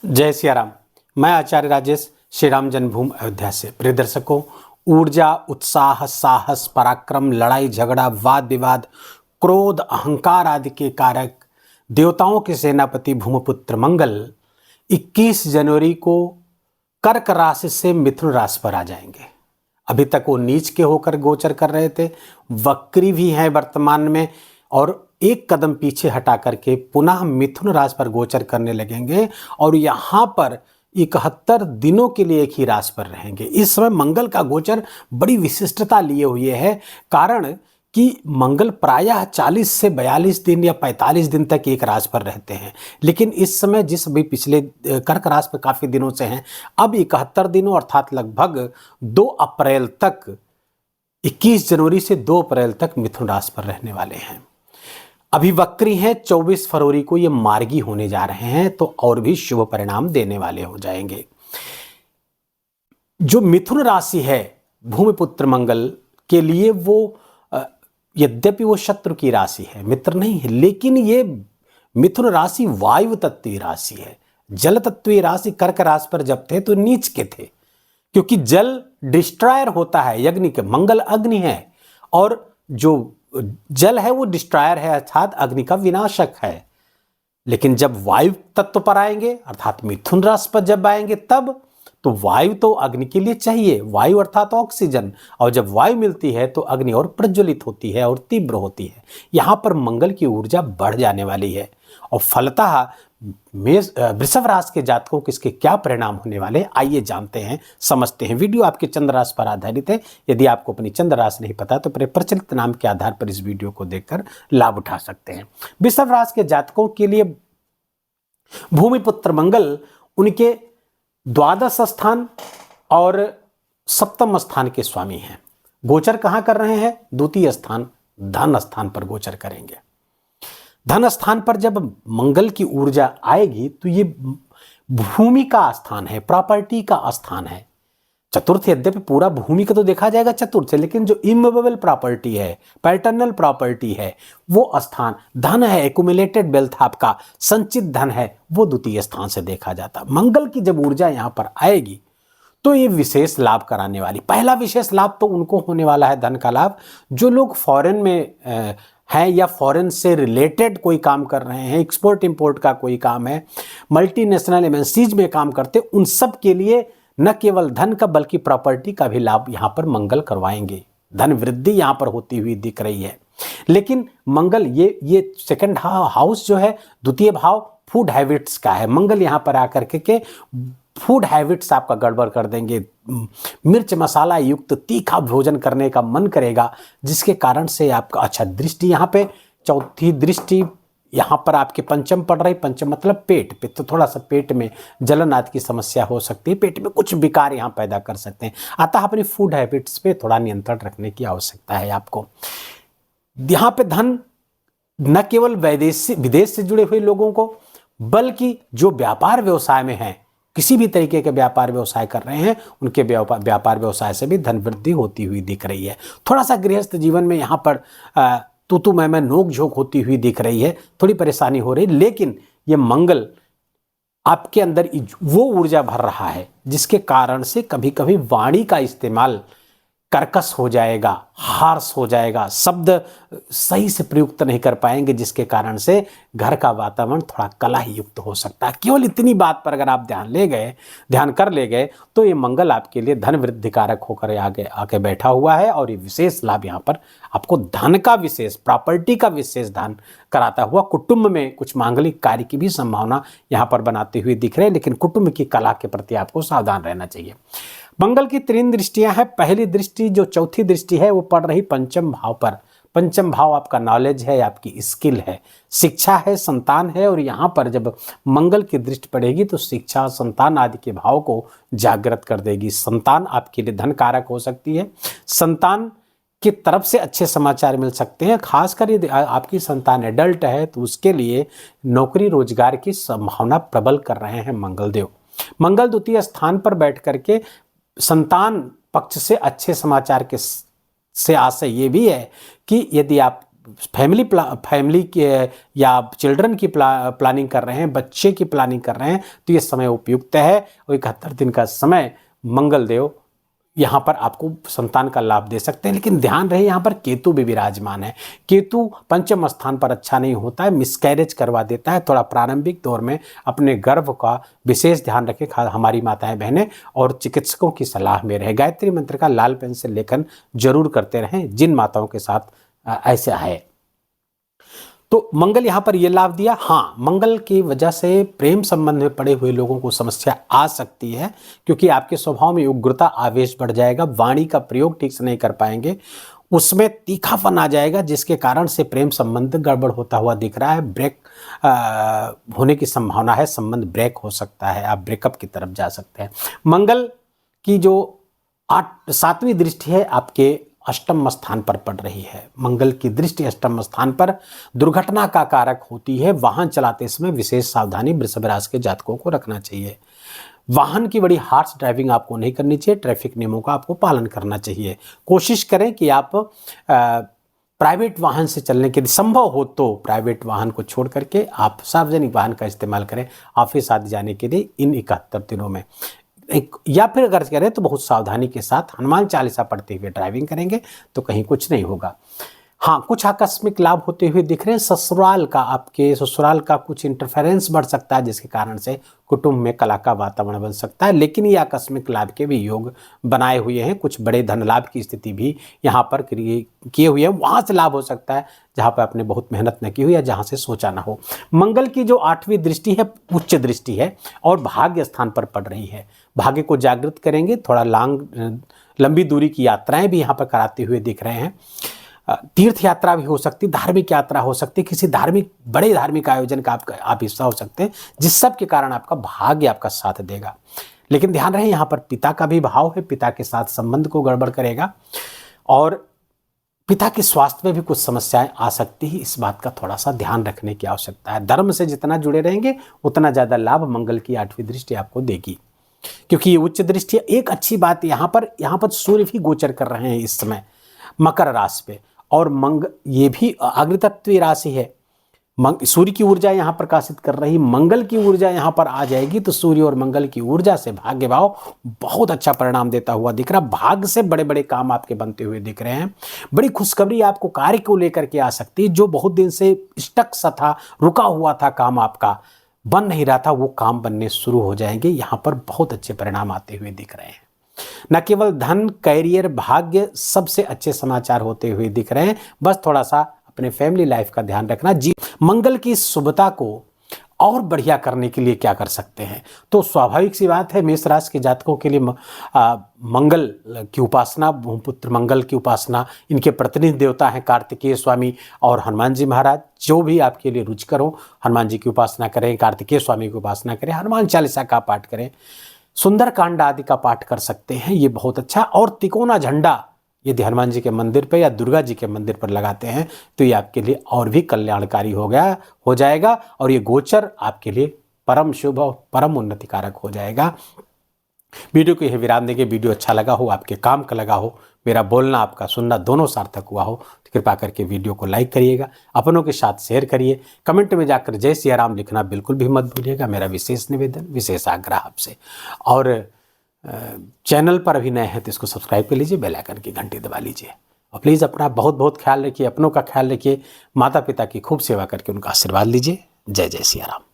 जय सिया राम। मैं आचार्य राजेश श्री राम जन्मभूमि अयोध्या से। प्रिय दर्शकों, ऊर्जा, उत्साह, साहस, पराक्रम, लड़ाई झगड़ा, वाद विवाद, क्रोध, अहंकार आदि के कारक देवताओं के सेनापति भूमिपुत्र मंगल 21 जनवरी को कर्क राशि से मिथुन राशि पर आ जाएंगे। अभी तक वो नीच के होकर गोचर कर रहे थे, वक्री भी हैं वर्तमान में, और एक कदम पीछे हटा करके पुनः मिथुन राशि पर गोचर करने लगेंगे और यहाँ पर 71 दिनों के लिए एक ही राशि पर रहेंगे। इस समय मंगल का गोचर बड़ी विशिष्टता लिए हुए है, कारण कि मंगल प्रायः 40 से 42 दिन या 45 दिन तक एक राशि पर रहते हैं, लेकिन इस समय जिस भी पिछले कर्क राशि पर काफ़ी दिनों से हैं, अब 71 दिनों अर्थात लगभग 2 अप्रैल तक, 21 जनवरी से 2 अप्रैल तक मिथुन राशि पर रहने वाले हैं। अभी वक्री हैं, 24 फरवरी को ये मार्गी होने जा रहे हैं, तो और भी शुभ परिणाम देने वाले हो जाएंगे। जो मिथुन राशि है भूमिपुत्र मंगल के लिए, वो यद्यपि वो शत्रु की राशि है, मित्र नहीं है, लेकिन ये मिथुन राशि वायु तत्वीय राशि है। जल तत्वीय राशि कर्क राशि पर जब थे तो नीच के थे, क्योंकि जल डिस्ट्रॉयर होता है, यज्ञ के मंगल अग्नि है, और जो जल है वो डिस्ट्रॉयर है अर्थात अग्नि का विनाशक है। लेकिन जब वायु तत्व पर आएंगे अर्थात मिथुन राशि पर जब आएंगे, तब तो वायु तो अग्नि के लिए चाहिए, वायु अर्थात ऑक्सीजन, और जब वायु मिलती है तो अग्नि और प्रज्वलित होती है और तीव्र होती है। यहाँ पर मंगल की ऊर्जा बढ़ जाने वाली है, और फलतः वृषभ राशि के जातकों के इसके क्या परिणाम होने वाले, आइए जानते हैं, समझते हैं। वीडियो आपके चंद्र राशि पर आधारित है। यदि आपको अपनी चंद्र राशि नहीं पता तो प्रचलित नाम के आधार पर इस वीडियो को देखकर लाभ उठा सकते हैं। वृषभ राशि के जातकों के लिए भूमिपुत्र मंगल उनके द्वादश स्थान और सप्तम स्थान के स्वामी हैं। गोचर कहां कर रहे हैं? द्वितीय स्थान, धन स्थान पर गोचर करेंगे। धन स्थान पर जब मंगल की ऊर्जा आएगी तो ये भूमि का स्थान है, प्रॉपर्टी का स्थान है। चतुर्थ, यद्यपि पूरा भूमि का तो देखा जाएगा चतुर्थ से, लेकिन जो इमूवेबल प्रॉपर्टी है, पैटर्नल प्रॉपर्टी है, वो स्थान धन है, एक्यूमुलेटेड वेल्थ आपका संचित धन है, वो द्वितीय स्थान से देखा जाता। मंगल की जब ऊर्जा यहाँ पर आएगी तो ये विशेष लाभ कराने वाली। पहला विशेष लाभ तो उनको होने वाला है, धन का लाभ, जो लोग फॉरेन में हैं या फॉरेन से रिलेटेड कोई काम कर रहे हैं, एक्सपोर्ट इंपोर्ट का कोई काम है, मल्टीनेशनल एमएनसीज में काम करते, उन सब के लिए न केवल धन का बल्कि प्रॉपर्टी का भी लाभ यहाँ पर मंगल करवाएंगे। धन वृद्धि यहाँ पर होती हुई दिख रही है। लेकिन मंगल ये सेकंड हाउस जो है, द्वितीय भाव फूड हैबिट्स का है। मंगल यहाँ पर आकर के फूड हैबिट्स आपका गड़बड़ कर देंगे। मिर्च मसाला युक्त तीखा भोजन करने का मन करेगा, जिसके कारण से आपका अच्छा दृष्टि यहाँ पे, चौथी दृष्टि यहाँ पर आपके पंचम पड़ रही। पंचम मतलब पेट पे, तो थोड़ा सा पेट में जलन आदि की समस्या हो सकती है, पेट में कुछ विकार यहाँ पैदा कर सकते हैं। अतः अपनी फूड हैबिट्स पे थोड़ा नियंत्रण रखने की आवश्यकता है आपको। यहाँ पे धन न केवल विदेश से जुड़े हुए लोगों को, बल्कि जो व्यापार व्यवसाय में हैं, किसी भी तरीके के व्यापार व्यवसाय कर रहे हैं, उनके व्यापार व्यवसाय से भी धन वृद्धि होती हुई दिख रही है। थोड़ा सा गृहस्थ जीवन में यहाँ पर तू मैं नोक झोंक होती हुई दिख रही है, थोड़ी परेशानी हो रही, लेकिन ये मंगल आपके अंदर वो ऊर्जा भर रहा है जिसके कारण से कभी कभी वाणी का इस्तेमाल कर्कश हो जाएगा, हार्श हो जाएगा, शब्द सही से प्रयुक्त नहीं कर पाएंगे, जिसके कारण से घर का वातावरण थोड़ा कलह युक्त हो सकता है। केवल इतनी बात पर अगर आप ध्यान कर ले गए तो ये मंगल आपके लिए धन वृद्धि कारक होकर आके बैठा हुआ है, और ये विशेष लाभ यहाँ पर आपको धन का विशेष, प्रॉपर्टी का विशेष दान कराता हुआ, कुटुंब में कुछ मांगलिक कार्य की भी संभावना यहाँ पर बनाते हुए दिख रहे हैं। लेकिन कुटुंब की कला के प्रति आपको सावधान रहना चाहिए। मंगल की 3 दृष्टियां हैं। पहली दृष्टि, जो चौथी दृष्टि है, वो पड़ रही पंचम भाव पर। पंचम भाव आपका नॉलेज है, आपकी स्किल है, शिक्षा है, संतान है, और यहाँ पर जब मंगल की दृष्टि पड़ेगी तो शिक्षा, संतान आदि के भाव को जागृत कर देगी। संतान आपके लिए धन कारक हो सकती है। संतान की तरफ से अच्छे समाचार मिल सकते हैं, खासकर यदि आपकी संतान एडल्ट है तो उसके लिए नौकरी रोजगार की संभावना प्रबल कर रहे हैं मंगल देव। मंगल द्वितीय स्थान पर बैठ करके संतान पक्ष से अच्छे समाचार के से आशय ये भी है कि यदि आप फैमिली के या चिल्ड्रन की प्लानिंग कर रहे हैं, बच्चे की प्लानिंग कर रहे हैं, तो ये समय उपयुक्त है। और 71 दिन का समय मंगल देव यहाँ पर आपको संतान का लाभ दे सकते हैं। लेकिन ध्यान रहे यहाँ पर केतु भी विराजमान है। केतु पंचम स्थान पर अच्छा नहीं होता है, मिसकैरेज करवा देता है। थोड़ा प्रारंभिक दौर में अपने गर्भ का विशेष ध्यान रखें, हमारी माताएं बहनें, और चिकित्सकों की सलाह में रहे। गायत्री मंत्र का लाल पेन से लेखन जरूर करते रहें जिन माताओं के साथ ऐसा है। तो मंगल यहां पर यह लाभ दिया। हाँ, मंगल की वजह से प्रेम संबंध में पड़े हुए लोगों को समस्या आ सकती है, क्योंकि आपके स्वभाव में उग्रता, आवेश बढ़ जाएगा, वाणी का प्रयोग ठीक से नहीं कर पाएंगे, उसमें तीखापन आ जाएगा, जिसके कारण से प्रेम संबंध गड़बड़ होता हुआ दिख रहा है। ब्रेक होने की संभावना है, संबंध ब्रेक हो सकता है, आप ब्रेकअप की तरफ जा सकते हैं। मंगल की जो 7वीं दृष्टि है आपके अष्टम स्थान पर पड़ रही है। मंगल की दृष्टि अष्टम स्थान पर दुर्घटना का कारक होती है। वाहन चलाते समय विशेष सावधानी वृषभ राशि के जातकों को रखना चाहिए। वाहन की बड़ी हार्श ड्राइविंग आपको नहीं करनी चाहिए, ट्रैफिक नियमों का आपको पालन करना चाहिए। कोशिश करें कि आप प्राइवेट वाहन से चलने के लिए संभव हो तो प्राइवेट वाहन को छोड़ करके आप सार्वजनिक वाहन का इस्तेमाल करें ऑफिस आदि जाने के लिए इन 71 दिनों में। या फिर अगर करें तो बहुत सावधानी के साथ हनुमान चालीसा पढ़ते हुए ड्राइविंग करेंगे तो कहीं कुछ नहीं होगा। हाँ, कुछ आकस्मिक लाभ होते हुए दिख रहे हैं। आपके ससुराल का कुछ इंटरफेरेंस बढ़ सकता है, जिसके कारण से कुटुंब में कला का वातावरण बन सकता है। लेकिन ये आकस्मिक लाभ के भी योग बनाए हुए हैं। कुछ बड़े धन लाभ की स्थिति भी यहाँ पर किए हुए हैं। वहाँ से लाभ हो सकता है जहाँ पर आपने बहुत मेहनत न की हो या जहाँ से सोचा ना हो। मंगल की जो 8वीं दृष्टि है उच्च दृष्टि है और भाग्य स्थान पर पड़ रही है। भाग्य को जागृत करेंगे। थोड़ा लंबी दूरी की यात्राएं भी यहाँ पर कराते हुए दिख रहे हैं। तीर्थ यात्रा भी हो सकती, धार्मिक यात्रा हो सकती, किसी बड़े धार्मिक आयोजन का आप हिस्सा हो सकते हैं, जिस सब के कारण आपका भाग्य आपका साथ देगा। लेकिन ध्यान रहे यहाँ पर पिता का भी भाव है, पिता के साथ संबंध को गड़बड़ करेगा और पिता के स्वास्थ्य में भी कुछ समस्याएं आ सकती है। इस बात का थोड़ा सा ध्यान रखने की आवश्यकता है। धर्म से जितना जुड़े रहेंगे उतना ज़्यादा लाभ मंगल की 8वीं दृष्टि आपको देगी, क्योंकि ये उच्च दृष्टि। एक अच्छी बात यहाँ पर सूर्य भी गोचर कर रहे हैं इस समय मकर राशि पे, और ये भी अग्नितत्वीय राशि है। सूर्य की ऊर्जा यहाँ प्रकाशित कर रही, मंगल की ऊर्जा यहाँ पर आ जाएगी, तो सूर्य और मंगल की ऊर्जा से भाग्य भाव बहुत अच्छा परिणाम देता हुआ दिख रहा। भाग्य से बड़े बड़े काम आपके बनते हुए दिख रहे हैं। बड़ी खुशखबरी आपको कार्य को लेकर के आ सकती है। जो बहुत दिन से स्टक सा था, रुका हुआ था, काम आपका बन नहीं रहा था, वो काम बनने शुरू हो जाएंगे। यहाँ पर बहुत अच्छे परिणाम आते हुए दिख रहे हैं। न केवल धन, कैरियर, भाग्य, सबसे अच्छे समाचार होते हुए दिख रहे हैं। बस थोड़ा सा अपने फैमिली लाइफ का ध्यान रखना। जी, मंगल की शुभता को और बढ़िया करने के लिए क्या कर सकते हैं? तो स्वाभाविक सी बात है, मेष राशि के जातकों के लिए मंगल की उपासना, भूमिपुत्र मंगल की उपासना, इनके प्रतिनिधि देवता हैं कार्तिकेय स्वामी और हनुमान जी महाराज। जो भी आपके लिए रुचिकर हो, हनुमान जी की उपासना करें, कार्तिकेय स्वामी की उपासना करें, हनुमान चालीसा का पाठ करें, सुंदरकांड आदि का पाठ कर सकते हैं, ये बहुत अच्छा। और तिकोना झंडा यदि हनुमान जी के मंदिर पर या दुर्गा जी के मंदिर पर लगाते हैं तो ये आपके लिए और भी कल्याणकारी हो जाएगा और ये गोचर आपके लिए परम शुभ और परम उन्नतिकारक हो जाएगा। वीडियो को यह विराम देंगे। वीडियो अच्छा लगा हो, आपके काम का लगा हो, मेरा बोलना आपका सुनना दोनों सार्थक हुआ हो तो कृपा करके वीडियो को लाइक करिएगा, अपनों के साथ शेयर करिए, कमेंट में जाकर जय सिया राम लिखना बिल्कुल भी मत भूलिएगा। मेरा विशेष निवेदन, विशेष आग्रह आपसे। और चैनल पर अभी नए हैं तो इसको सब्सक्राइब कर लीजिए, बेल आइकन की घंटी दबा लीजिए और प्लीज़ अपना बहुत बहुत ख्याल रखिए, अपनों का ख्याल रखिए, माता पिता की खूब सेवा करके उनका आशीर्वाद लीजिए। जय जय सिया राम।